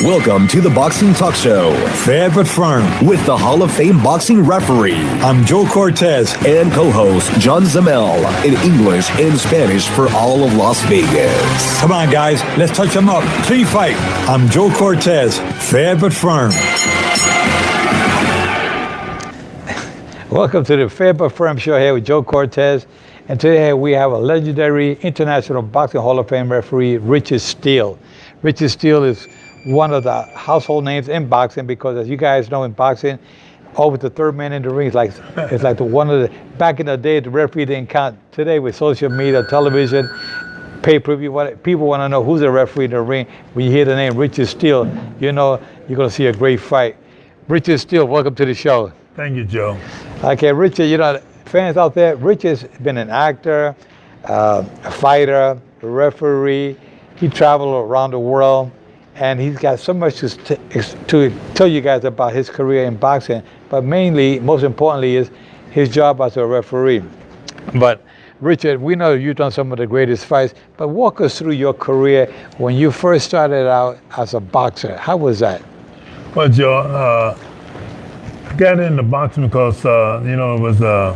Welcome to the Boxing Talk Show. Fair but firm. With the Hall of Fame boxing referee. I'm Joe Cortez. And co-host John Zamel in English and Spanish for all of Las Vegas. Come on, guys. Let's touch them up. Clean fight. I'm Joe Cortez. Fair but firm. Welcome to the Fair but Firm show here with Joe Cortez. And today we have a legendary International Boxing Hall of Fame referee, Richard Steele. Richard Steele is one of the household names in boxing because, as you guys know, in boxing, always the third man in the ring it's like the one of the, back in the day, the referee didn't count. Today with social media, television, pay-per-view, people want to know who's the referee in the ring. When you hear the name Richard Steele, you know you're going to see a great fight. Richard Steele, welcome to the show. Thank you, Joe. Okay, Richard, you know, fans out there, Richard's been an actor, a fighter, a referee. He traveled around the world, and he's got so much to tell you guys about his career in boxing, but mainly, most importantly, is his job as a referee. But Richard, we know you've done some of the greatest fights, but walk us through your career when you first started out as a boxer. How was that? Well, Joe, I got into boxing because, you know, it was a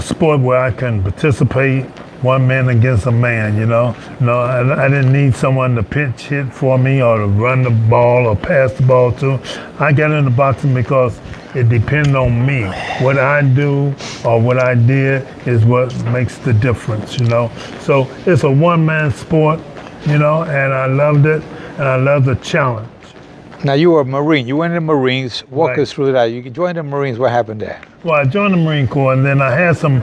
sport where I can participate one man against a man, you know. No, I didn't need someone to pinch hit for me or to run the ball or pass the ball to. I got into boxing because it depended on me. What I do or what I did is what makes the difference, you know. So it's a one-man sport, you know, and I loved it, and I loved the challenge. Now, you were a Marine. You went in the Marines. Walk us through that. You joined the Marines. What happened there? Well, I joined the Marine Corps, and then I had some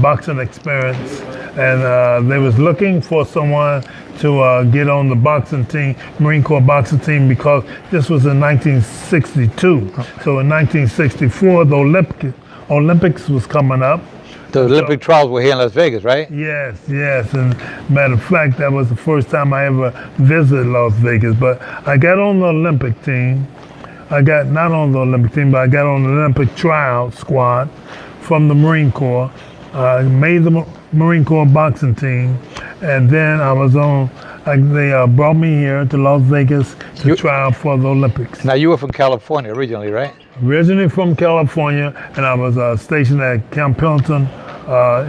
boxing experience, and they was looking for someone to get on the boxing team, Marine Corps boxing team, because this was in 1962. So in 1964, the Olympics was coming up. The Olympic trials were here in Las Vegas, right? Yes, yes. And matter of fact, that was the first time I ever visited Las Vegas. But I got on the Olympic team. I got not on the Olympic team, but I got on the Olympic tryout squad from the Marine Corps. I made the Marine Corps boxing team, and then I was on. They brought me here to Las Vegas to try out for the Olympics. Now, you were from California originally, right? Originally from California, and I was stationed at Camp Pendleton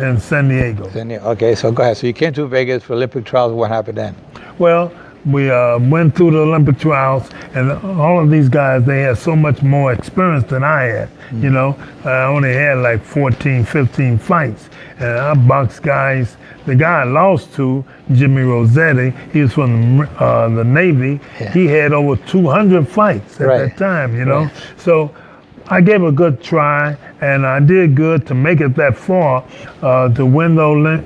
in San Diego. Okay, so go ahead. So you came to Vegas for Olympic trials. What happened then? Well, we went through the Olympic trials, and all of these guys, they had so much more experience than I had. You know, I only had like 14, 15 fights, and I boxed guys. The guy I lost to, Jimmy Rossetti, he was from the Navy. Yeah. He had over 200 fights at that time, you know. So I gave a good try, and I did good to make it that far, to win the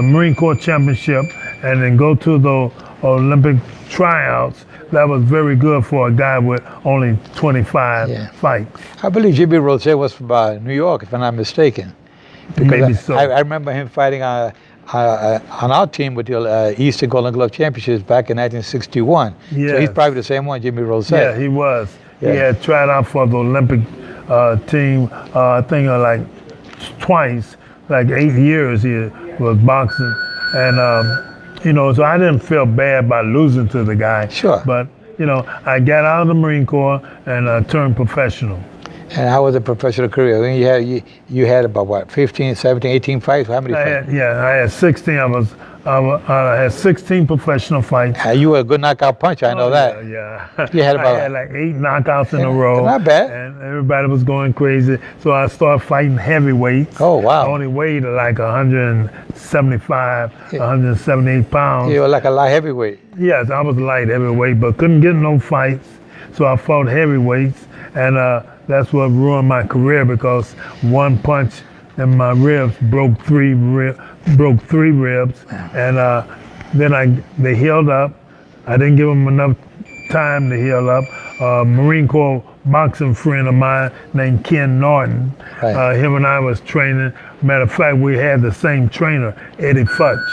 Marine Corps Championship and then go to the Olympic tryouts. That was very good for a guy with only 25 fights. I believe Jimmy Rossetti was from New York, if I'm not mistaken. Because maybe so. I remember him fighting on our team with the Eastern Golden Glove Championships back in 1961. Yes. So he's probably the same one, Jimmy Rossetti. Yeah, he was. Yeah. He had tried out for the Olympic team, I think like twice, like 8 years he was boxing. And, you know, so I didn't feel bad about losing to the guy. Sure. But, you know, I got out of the Marine Corps and turned professional. And how was the professional career? I mean, you had about what, 15, 17, 18 fights? How many fights? I had 16. I had 16 professional fights. You were a good knockout puncher, I know that. Yeah. You had about, I had like 8 knockouts in a row. Not bad. And everybody was going crazy. So I started fighting heavyweights. Oh, wow. I only weighed like 175, 178 pounds. You were like a light heavyweight. Yes, I was light heavyweight, but couldn't get no fights. So I fought heavyweights, and that's what ruined my career, because one punch and my ribs broke three ribs, and then they healed up. I didn't give them enough time to heal up. Marine Corps boxing friend of mine named Ken Norton, him and I was training. Matter of fact, we had the same trainer, Eddie Futch.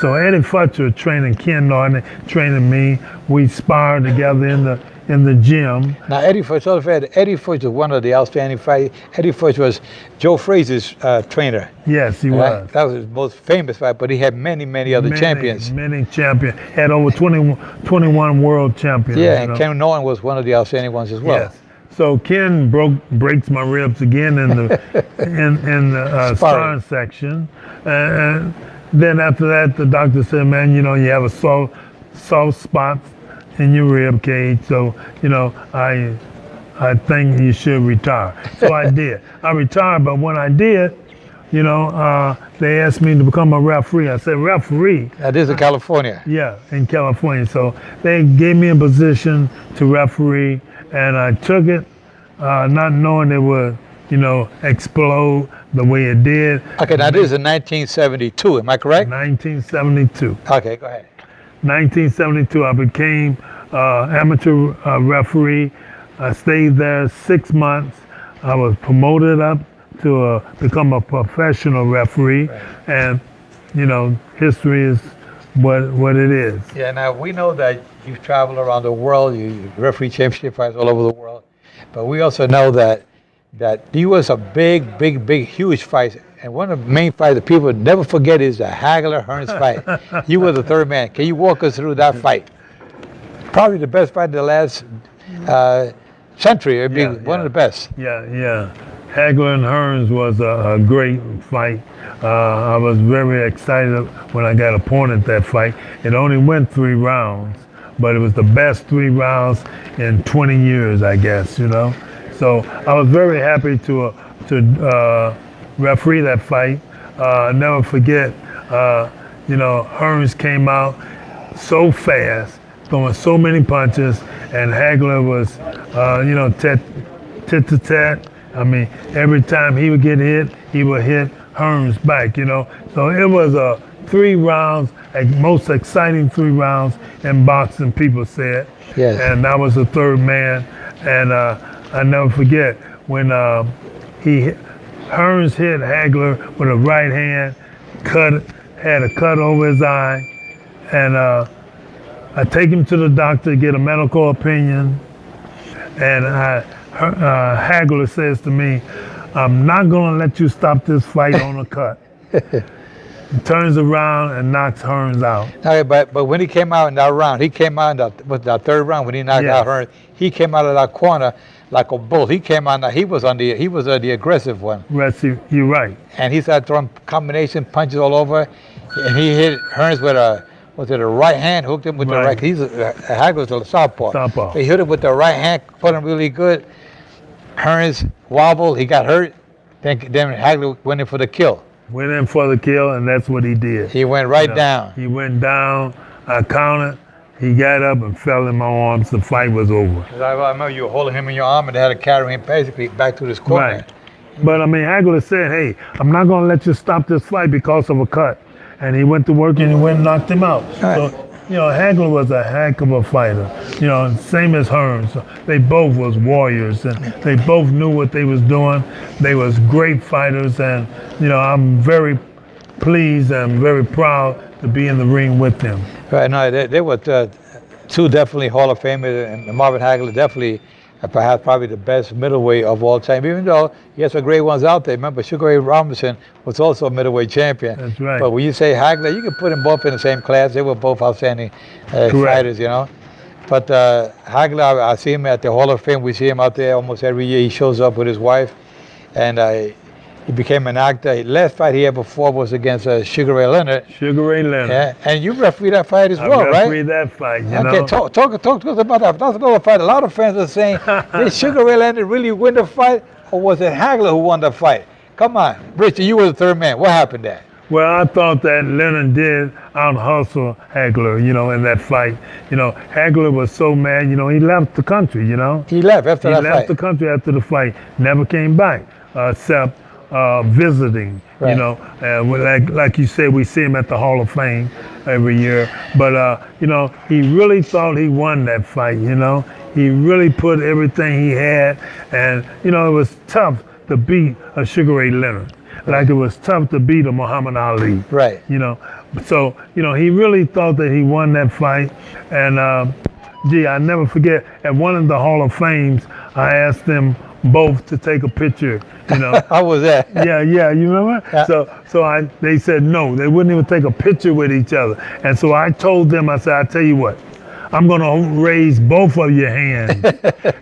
So Eddie Futch was training Ken Norton, training me. We sparred together in in the gym. Now, Eddie Fudge, Eddie Fudge was one of the outstanding fighters. Eddie Fudge was Joe Frazier's trainer. Yes, he right? was. That was his most famous fight, but he had many other champions. Many champions. Had over 21 world champions. Yeah, and Ken Norton was one of the outstanding ones as well. Yes. So Ken breaks my ribs again in the in the sparring section, and then after that the doctor said, "Man, you know you have a soft spot in your rib cage, so you know I think you should retire." So I did. I retired, but when I did, you know, they asked me to become a referee. I said, "Referee?" That is in California. Yeah, in California. So they gave me a position to referee. And I took it, not knowing it would, you know, explode the way it did. Okay, now this is in 1972, am I correct? 1972. Okay, go ahead. 1972, I became amateur referee. I stayed there 6 months. I was promoted up to become a professional referee. Right. And, you know, history is what it is. Yeah, now we know that you've traveled around the world, you referee championship fights all over the world, but we also know that you was a big, huge fight, and one of the main fights that people never forget is the Hagler-Hearns fight. You were the third man. Can you walk us through that fight? Probably the best fight of the last century. It'd be one of the best. Yeah. Hagler and Hearns was a great fight. I was very excited when I got appointed that fight. It only went 3 rounds, but it was the best 3 rounds in 20 years, I guess, you know. So I was very happy to referee that fight. I'll never forget, you know, Hearns came out so fast, throwing so many punches, and Hagler was, you know, tit to tat. I mean, every time he would get hit, he would hit Hearns back, you know. So it was 3 rounds, most exciting 3 rounds in boxing, people said. Yes. And I was the third man. And I never forget when Hearns hit Hagler with a right hand, had a cut over his eye. And I take him to the doctor, get a medical opinion. And Hagler says to me, "I'm not going to let you stop this fight on a cut." He turns around and knocks Hearns out. Okay, but when he came out in that round, he came out in that third round when he knocked out Hearns. He came out of that corner like a bull. He came out. He was the aggressive one. You're right. And he started throwing combination punches all over, and he hit Hearns with a right hand, hooked him with the right. Hagler's a southpaw. He hit him with the right hand, put him really good. Hearns wobbled, he got hurt. Then Hagler went in for the kill. Went in for the kill, and that's what he did. He went down. He went down. I counted. He got up and fell in my arms. The fight was over. I remember you were holding him in your arm, and they had to carry him basically back to this corner. Right. But I mean, Hagler said, "Hey, I'm not going to let you stop this fight because of a cut." And he went to work and he went and knocked him out. Right. So, you know, Hagler was a heck of a fighter. You know, same as Hearns. They both was warriors, and they both knew what they was doing. They was great fighters, and you know, I'm very pleased and very proud to be in the ring with them. Right. No, they were two definitely Hall of Famers, and Marvin Hagler definitely. Perhaps probably the best middleweight of all time, even though he has some great ones out there. Remember, Sugar Ray Robinson was also a middleweight champion. That's right. But when you say Hagler, you can put them both in the same class. They were both outstanding fighters, you know. But Hagler, I see him at the Hall of Fame. We see him out there almost every year. He shows up with his wife, and he became an actor. The last fight he ever fought was against Sugar Ray Leonard. Sugar Ray Leonard. Yeah, and you refereed that fight as well, right? I refereed that fight, you know. Okay, talk to us about that. That's another fight. A lot of fans are saying, did Sugar Ray Leonard really win the fight, or was it Hagler who won the fight? Come on, Richard, you were the third man. What happened there? Well, I thought that Leonard did out-hustle Hagler, you know, in that fight. You know, Hagler was so mad, you know, he left the country, you know. He left after that fight. He left the country after the fight, never came back, except visiting, right. You know. Like you said, we see him at the Hall of Fame every year. But, you know, he really thought he won that fight, you know. He really put everything he had. And, you know, it was tough to beat a Sugar Ray Leonard. Like it was tough to beat a Muhammad Ali. Right. You know, so, you know, he really thought that he won that fight. And, Gee, I never forget. At one of the Hall of Fames, I asked them both to take a picture. You know. How was that? Yeah, you remember? Yeah. They said no, they wouldn't even take a picture with each other. And so I told them, I said, I tell you what, I'm gonna raise both of your hands.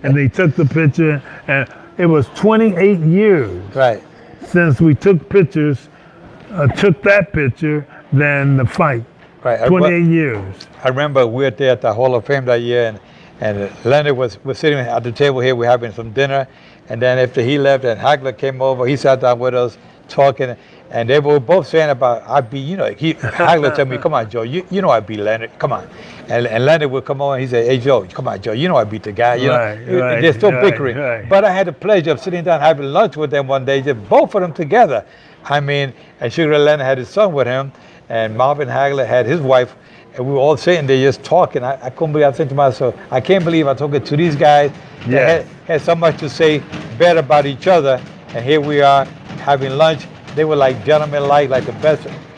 And they took the picture, and it was 28 years Right. since we took that picture than the fight. Right. 28 years. I remember we were there at the Hall of Fame that year, and Leonard was sitting at the table here. We're having some dinner, and then after he left, and Hagler came over. He sat down with us, talking, and they were both saying about Hagler told me, "Come on, Joe, you know I beat Leonard. Come on," and Leonard would come over and he said, "Hey, Joe, come on, Joe, you know I beat the guy." They're still bickering. Right. But I had the pleasure of sitting down having lunch with them one day, just both of them together. I mean, and Sugar Ray Leonard had his son with him, and Marvin Hagler had his wife. And we were all sitting there just talking. I couldn't believe, I think to myself, I can't believe I talking to these guys that had so much to say bad about each other. And here we are having lunch. They were like gentlemen, like the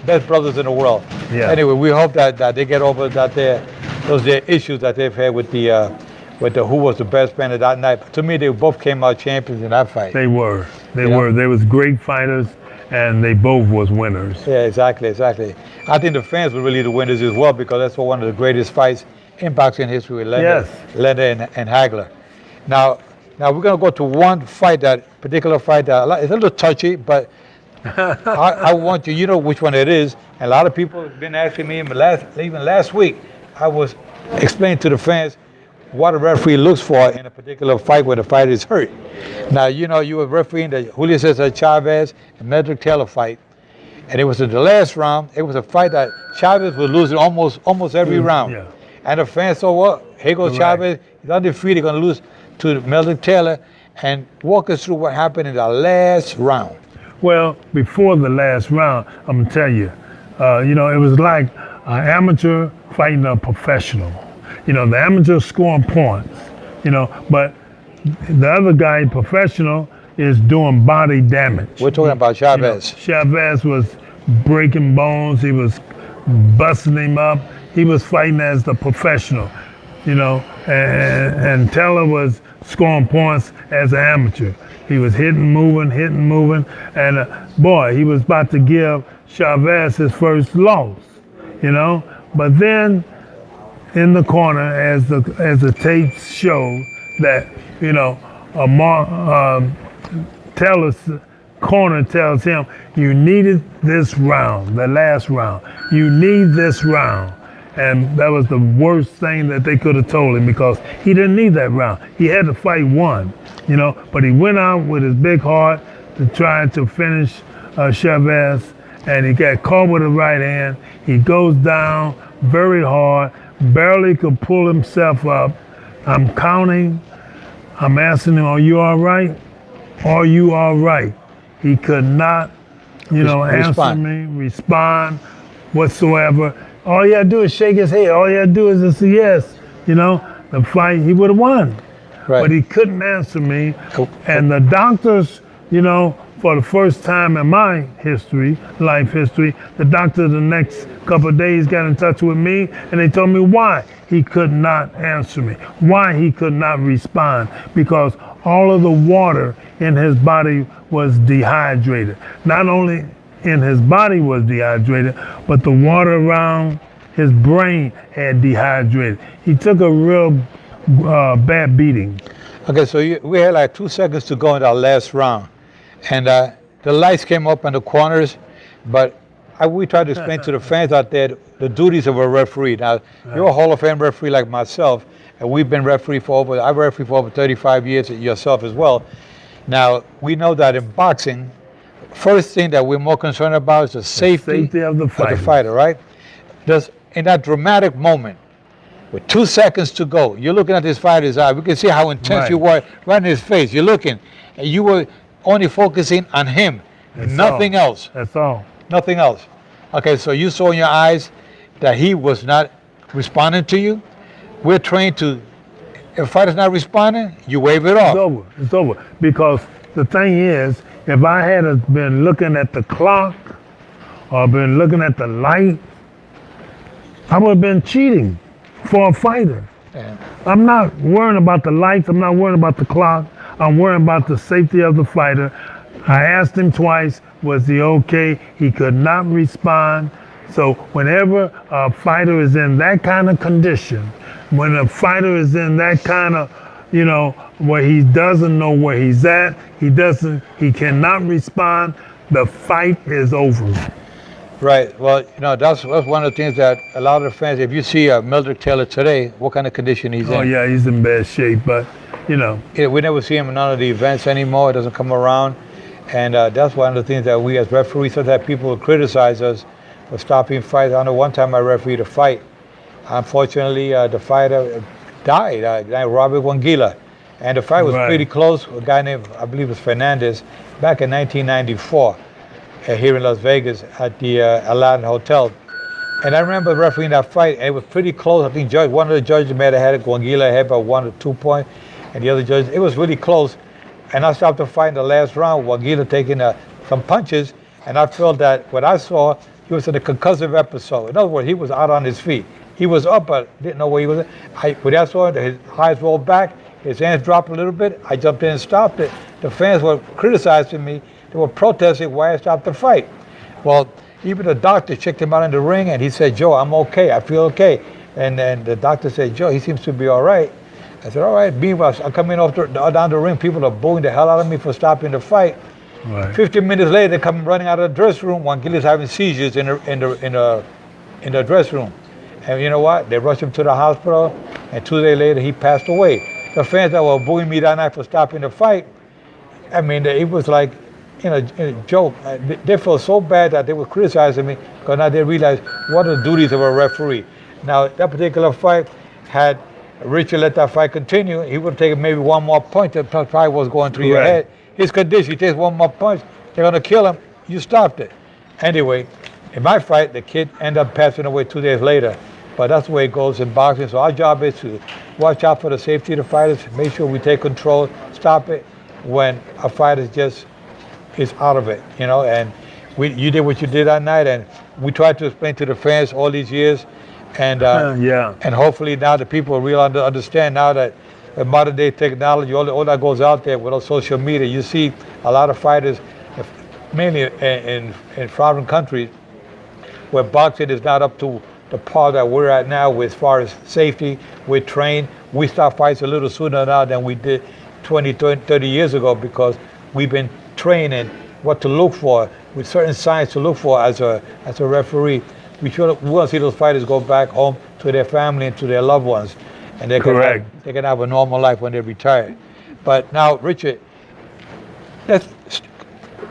best brothers in the world. Yeah. Anyway, we hope that they get over those issues that they've had with the who was the best man of that night. But to me, they both came out champions in that fight. They were. They was great fighters, and they both was winners. Yeah, exactly. I think the fans were really the winners as well, because that's one of the greatest fights in boxing history with Leonard and Hagler. Now we're going to go to one fight, that particular fight that it's a little touchy, but I want you know which one it is. And a lot of people have been asking me even last week. I was explaining to the fans what a referee looks for in a particular fight where the fighter is hurt. Now, you know, you were refereeing the Julio Cesar Chavez and Medrick Taylor fight, and it was in the last round. It was a fight that Chavez was losing almost every round. Yeah. And the fans said, well, here goes Chavez, he's undefeated, going to lose to Medrick Taylor. And walk us through what happened in the last round. Well, before the last round, I'm gonna tell you, it was like an amateur fighting a professional. You know, the amateur scoring points, but the other guy, professional, is doing body damage. We're talking about Chavez. Chavez was breaking bones, he was busting him up, he was fighting as the professional, and Taylor was scoring points as an amateur. He was hitting, moving, and boy, he was about to give Chavez his first loss, But then, in the corner, as the tapes show, that Taylor's corner tells him, "You needed this round, the last round. You need this round." And that was the worst thing that they could have told him, because he didn't need that round. He had to fight one, but he went out with his big heart to try to finish Chavez, and he got caught with the right hand. He goes down very hard, barely could pull himself up. I'm counting. I'm asking him, "Are you all right? Are you all right?" He could not, answer me, respond whatsoever. All he had to do is shake his head. All he had to do is just say yes. The fight, he would have won. Right. But he couldn't answer me. And the doctors, for the first time in my life history, the doctor the next couple of days got in touch with me, and they told me why he could not answer me, why he could not respond, because all of the water in his body was dehydrated. Not only in his body was dehydrated, but the water around his brain had dehydrated. He took a real bad beating. Okay, so we had like 2 seconds to go in our last round. And the lights came up in the corners, but we tried to explain to the fans out there the duties of a referee. Now, you're a Hall of Fame referee like myself, and we've been I've refereed for over 35 years, yourself as well. Now, we know that in boxing, first thing that we're more concerned about is the safety of the fighter, right? Just in that dramatic moment, with 2 seconds to go, you're looking at this fighter's eye. We can see how intense you were right in his face. You're looking, and you were only focusing on him, nothing else. That's all. Nothing else. Okay, so you saw in your eyes that he was not responding to you. We're trained to, if a fighter's not responding, you wave it off. It's over. Because the thing is, if I had been looking at the clock or been looking at the light, I would have been cheating for a fighter. Yeah. I'm not worrying about the lights. I'm not worrying about the clock. I'm worrying about the safety of the fighter. I asked him twice, was he okay? He could not respond. So whenever a fighter is in that kind of condition, when a fighter is in that kind of, you know, where he doesn't know where he's at, he cannot respond, the fight is over. Right. Well, you know, that's one of the things that a lot of the fans, if you see Mildred Taylor today, what kind of condition he's in. Oh yeah, he's in bad shape, but you know. Yeah, we never see him in none of the events anymore. It doesn't come around. And that's one of the things that we as referees, sometimes people will criticize us for stopping fights. I know one time I refereed a fight. Unfortunately, the fighter died, Robert Wangila. And the fight was pretty close. A guy named, I believe it was Fernandez, back in 1994 here in Las Vegas at the Aladdin Hotel. And I remember refereeing that fight, and it was pretty close. I think one of the judges may have had Wangila ahead by 1 or 2 points, and the other judge, it was really close. And I stopped the fight in the last round, Wangila taking some punches, and I felt that what I saw, he was in a concussive episode. In other words, he was out on his feet. He was up, but didn't know where he was. When I saw it, his eyes rolled back, his hands dropped a little bit. I jumped in and stopped it. The fans were criticizing me. They were protesting why I stopped the fight. Well, even the doctor checked him out in the ring, and he said, Joe, I'm okay. I feel okay. And then the doctor said, Joe, he seems to be all right. I said, all right. Meanwhile, I'm coming off down the ring. People are booing the hell out of me for stopping the fight. Right. 15 minutes later, they come running out of the dressing room. Wangila's having seizures in the dressing room. And you know what? They rushed him to the hospital, and 2 days later, he passed away. The fans that were booing me that night for stopping the fight, I mean, it was like, in a joke. They felt so bad that they were criticizing me, because now they realize what are the duties of a referee. Now, that particular fight, had Richard let that fight continue, he would have taken maybe one more punch that probably was going through your head. His condition, he takes one more punch, they're going to kill him, you stopped it. Anyway, in my fight, the kid ended up passing away 2 days later. But that's the way it goes in boxing. So our job is to watch out for the safety of the fighters, make sure we take control, stop it when a fighter is out of it, you know. And you did what you did that night, and we tried to explain to the fans all these years. And and hopefully now the people will really understand now that modern day technology, all that goes out there with all social media. You see a lot of fighters, mainly in foreign countries, where boxing is not up to the par that we're at now as far as safety. We're trained. We start fights a little sooner now than we did 20, 30 years ago, because we've been trained in what to look for, with certain signs to look for as a referee. We want to see those fighters go back home to their family and to their loved ones, and they can have a normal life when they're retired. But now, Richard, let's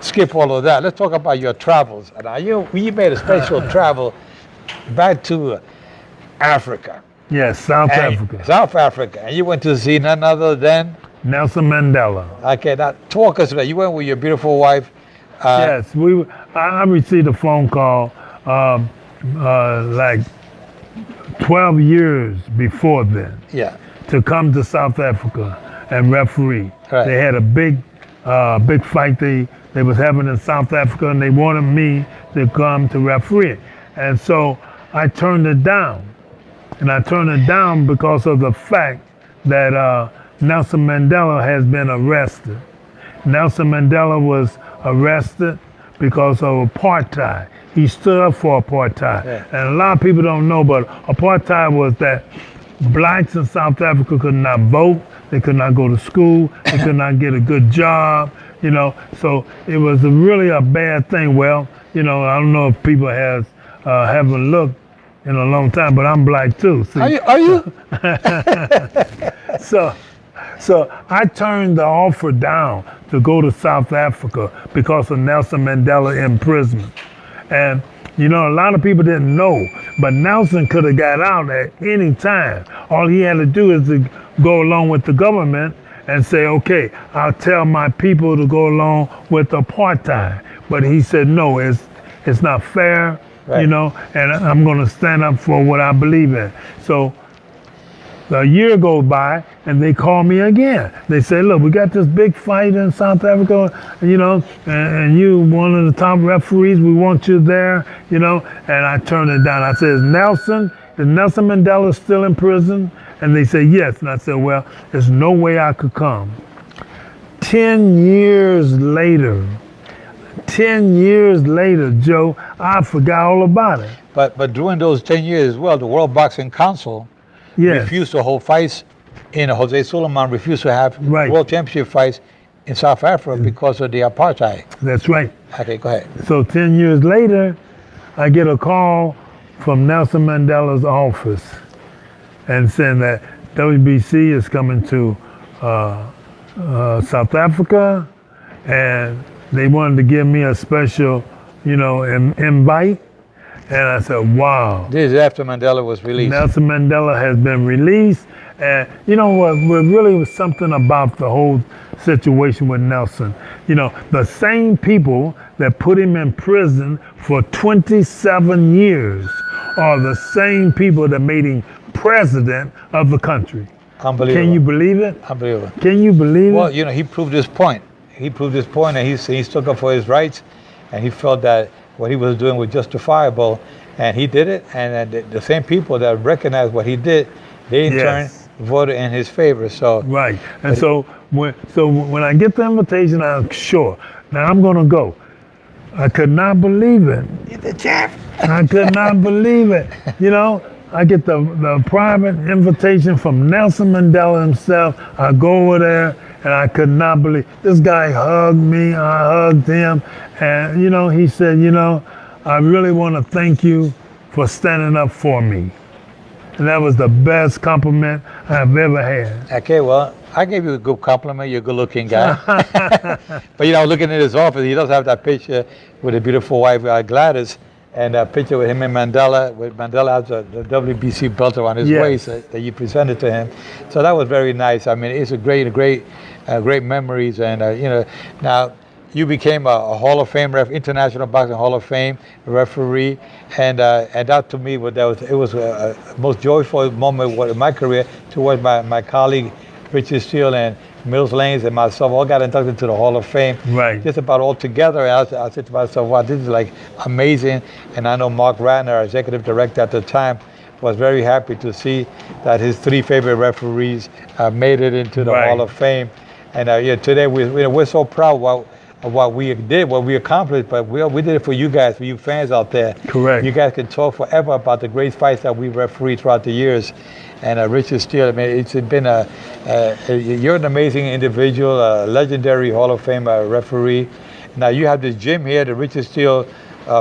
skip all of that. Let's talk about your travels. Now, you made a special travel back to Africa. Yes, South Africa. South Africa. And you went to see none other than? Nelson Mandela. Okay, now talk us about that. You went with your beautiful wife. Yes, I received a phone call like 12 years before then. Yeah. To come to South Africa and referee. Right. They had a big fight they was having in South Africa, and they wanted me to come to referee. And so I turned it down. And I turned it down because of the fact that Nelson Mandela has been arrested. Nelson Mandela was arrested because of apartheid. He stood up for apartheid. Yeah. And a lot of people don't know, but apartheid was that blacks in South Africa could not vote, they could not go to school, they could not get a good job, you know. So it was really a bad thing. Well, you know, I don't know if people haven't looked in a long time, but I'm black too. See? Are you? So I turned the offer down to go to South Africa because of Nelson Mandela imprisonment. And you know, a lot of people didn't know, but Nelson could have got out at any time. All he had to do is to go along with the government and say, okay, I'll tell my people to go along with apartheid. But he said, no, it's not fair, right. You know, and I'm going to stand up for what I believe in. So a year goes by, and they call me again. They say, look, we got this big fight in South Africa, you know, and you one of the top referees, we want you there, you know. And I turned it down. I said, is is Nelson Mandela still in prison? And they say, yes. And I said, well, there's no way I could come. 10 years later, Joe, I forgot all about it. But during those 10 years as well, the World Boxing Council refused to hold fights. Jose Suleiman refused to have world championship fights in South Africa because of the apartheid. That's right. Okay, go ahead. So 10 years later, I get a call from Nelson Mandela's office and saying that WBC is coming to South Africa, and they wanted to give me a special, invite. And I said, wow. This is after Mandela was released. Nelson Mandela has been released. And you know what really was something about the whole situation with Nelson. The same people that put him in prison for 27 years are the same people that made him president of the country. Unbelievable. Can you believe it? Unbelievable. Can you believe Well, it? he proved his point. And he stood up for his rights, and he felt that what he was doing was justifiable, and he did it. And the same people that recognized what he did, they in turn voted in his favor. So right. And so when I get the invitation, I'm sure. Now I'm gonna go. I could not believe it. You're the champ. I could not believe it. I get the private invitation from Nelson Mandela himself. I go over there, and I could not believe. This guy hugged me, I hugged him, and he said, I really want to thank you for standing up for me. And that was the best compliment I've ever had. Okay, well, I gave you a good compliment. You're a good-looking guy. But looking at his office, he does have that picture with his beautiful wife, Gladys, and a picture with him and Mandela. With Mandela has the WBC belt around his waist that you presented to him. So that was very nice. I mean, it's a great memories. And now you became a Hall of Fame International Boxing Hall of Fame referee, and that to me was a most joyful moment in my career towards my colleague Richard Steele and Mills Lanes and myself all got inducted into the Hall of Fame. Right. Just about all together. And I said to myself, wow, this is like amazing. And I know Mark Ratner, our executive director at the time, was very happy to see that his 3 favorite referees made it into the Hall of Fame. And today we're so proud of what we did, what we accomplished, but we did it for you guys, for you fans out there. Correct. You guys can talk forever about the great fights that we refereed throughout the years. And Richard Steele, I mean, it's been you're an amazing individual, a legendary Hall of Fame referee. Now you have this gym here, the Richard Steele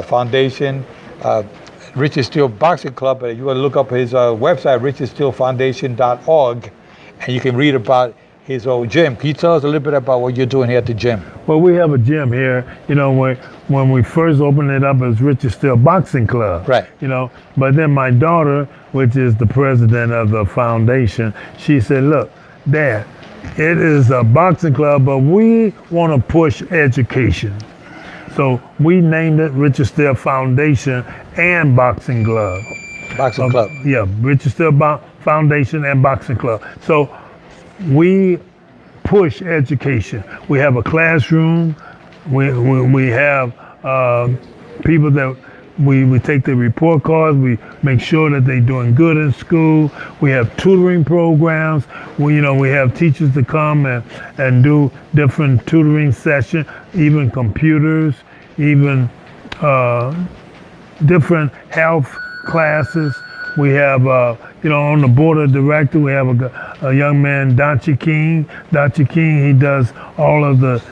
Foundation, Richard Steele Boxing Club. You want to look up his website, richardsteelefoundation.org, and you can read about his old gym. Can you tell us a little bit about what you're doing here at the gym? Well, we have a gym here. When we first opened it up as Richard Steele Boxing Club. Right. But then my daughter, which is the president of the foundation, she said, look, Dad, it is a boxing club, but we want to push education. So we named it Richard Steele Foundation and Boxing Club. Boxing Club. Yeah, Richard Steele Foundation and Boxing Club. So we push education. We have a classroom. We have people that we take their report cards. We make sure that they're doing good in school. We have tutoring programs. We have teachers to come and do different tutoring sessions, even computers, even different health classes. We have, on the board of directors, we have a young man, Dachi King. Dachi King, he does all of the,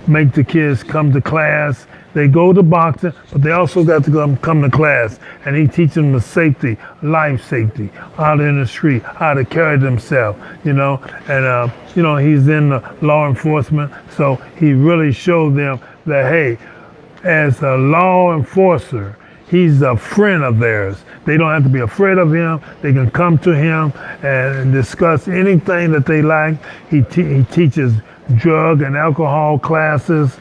make the kids come to class. They go to boxing, but they also got to come to class. And he teaches them the safety, life safety, out in the street, how to carry themselves, And, he's in the law enforcement, so he really showed them that, hey, as a law enforcer, he's a friend of theirs. They don't have to be afraid of him. They can come to him and discuss anything that they like. He teaches drug and alcohol classes,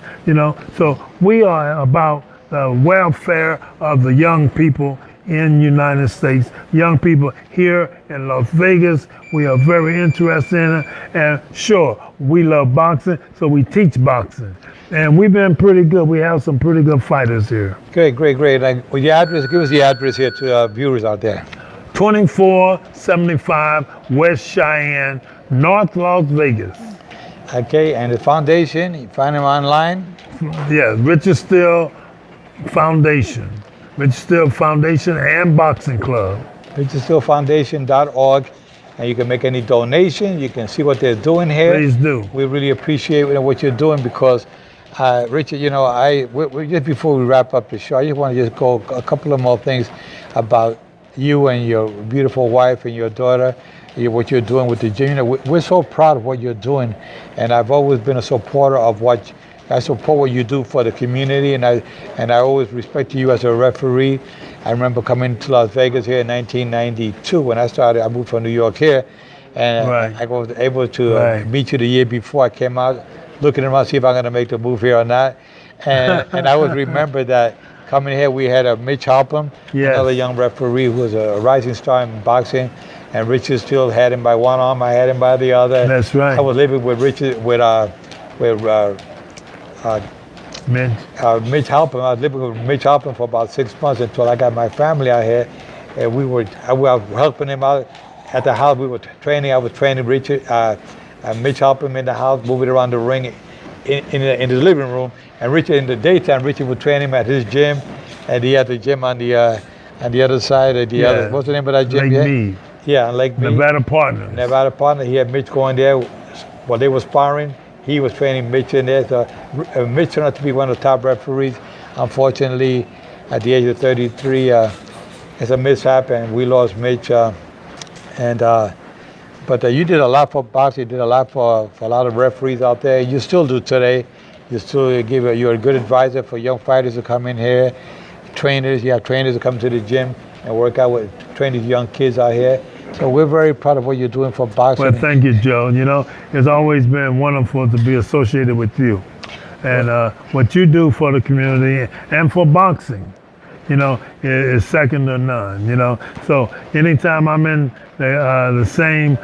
So we are about the welfare of the young people in United States. Young people here in Las Vegas, we are very interested in it. And sure, we love boxing, so we teach boxing. And we've been pretty good. We have some pretty good fighters here. Great. Like, with your address, give us the address here to our viewers out there. 2475 West Cheyenne, North Las Vegas. Okay, and the foundation, you find them online? Yeah, Richard Steele Foundation. Richard Steele Foundation and Boxing Club. RichardSteeleFoundation.org, and you can make any donation. You can see what they're doing here. Please do. We really appreciate what you're doing because, Richard, you know, just before we wrap up the show, I just want to just go a couple of more things about you and your beautiful wife and your daughter, what you're doing with the gym. You know, we're so proud of what you're doing, and I've always been a supporter of I support what you do for the community, and I always respect you as a referee. I remember coming to Las Vegas here in 1992 when I started. I moved from New York here, and I was able to meet you the year before I came out, looking around see if I'm going to make the move here or not. And I always remember that coming here, we had a Mitch Halpern, another young referee who was a rising star in boxing, and Richard Steele had him by one arm, I had him by the other. That's right. I was living with Richard, with Mitch Halpern. I was living with Mitch Halpern for about 6 months until I got my family out here, and I was helping him out at the house. We were training. I was training Richard, Mitch Halpern in the house, moving around the ring in the living room, and Richard in the daytime. Richard would train him at his gym, and he had the gym on the other side of the other. What's the name of that gym? Lake Mead. Yeah, Lake Mead. Nevada Partners. Nevada Partners. He had Mitch going there while they were sparring. He was training Mitch in there. So Mitch turned out to be one of the top referees. Unfortunately, at the age of 33, it's a mishap, and we lost Mitch. But you did a lot for boxing. You did a lot for a lot of referees out there. You still do today. You're a good advisor for young fighters to come in here. Trainers, you have trainers to come to the gym and work out with training young kids out here. So we're very proud of what you're doing for boxing. Well, thank you, Joe. You know, it's always been wonderful to be associated with you. And what you do for the community and for boxing, you know, is second to none, you know. So anytime I'm in the same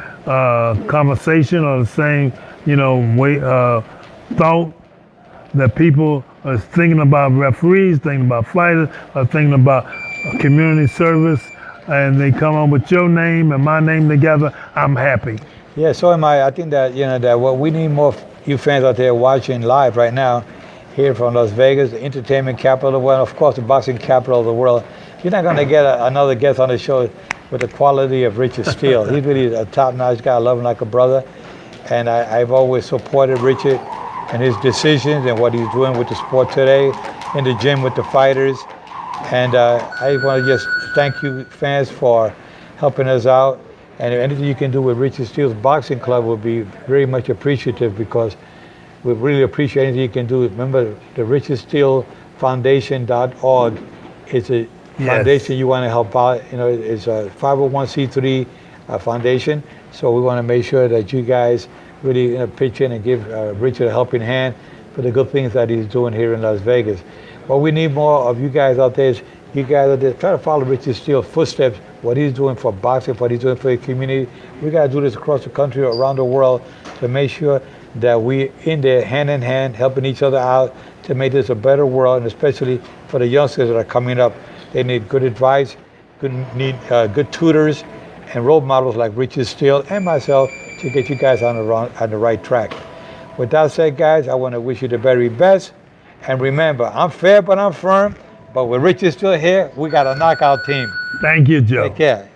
conversation or the same, you know, thought that people are thinking about referees, thinking about fighters, or thinking about community service, and they come up with your name and my name together, I'm happy. Yeah, so am I. I think that, you know, that what we need more you fans out there watching live right now, here from Las Vegas, the entertainment capital of the world, of course, the boxing capital of the world. You're not going to get another guest on the show with the quality of Richard Steele. He's really a top-notch guy. I love him like a brother, and I've always supported Richard and his decisions and what he's doing with the sport today, in the gym with the fighters. And I want to just thank you, fans, for helping us out. And anything you can do with Richard Steele's Boxing Club will be very much appreciative, because we really appreciate anything you can do. Remember, the RichardSteeleFoundation.org is a foundation you want to help out. You know, it's a 501c3 foundation. So we want to make sure that you guys really pitch in and give Richard a helping hand for the good things that he's doing here in Las Vegas. What we need more of you guys out there is you guys out there try to follow Richard Steele's footsteps, what he's doing for boxing, what he's doing for the community. We got to do this across the country, around the world, to make sure that we in there hand in hand, helping each other out to make this a better world, and especially for the youngsters that are coming up. They need good advice, good tutors, and role models like Richard Steele and myself to get you guys on the right track. With that said, guys, I want to wish you the very best. And remember, I'm fair, but I'm firm. But with Richard Steele here, we got a knockout team. Thank you, Joe. Take care.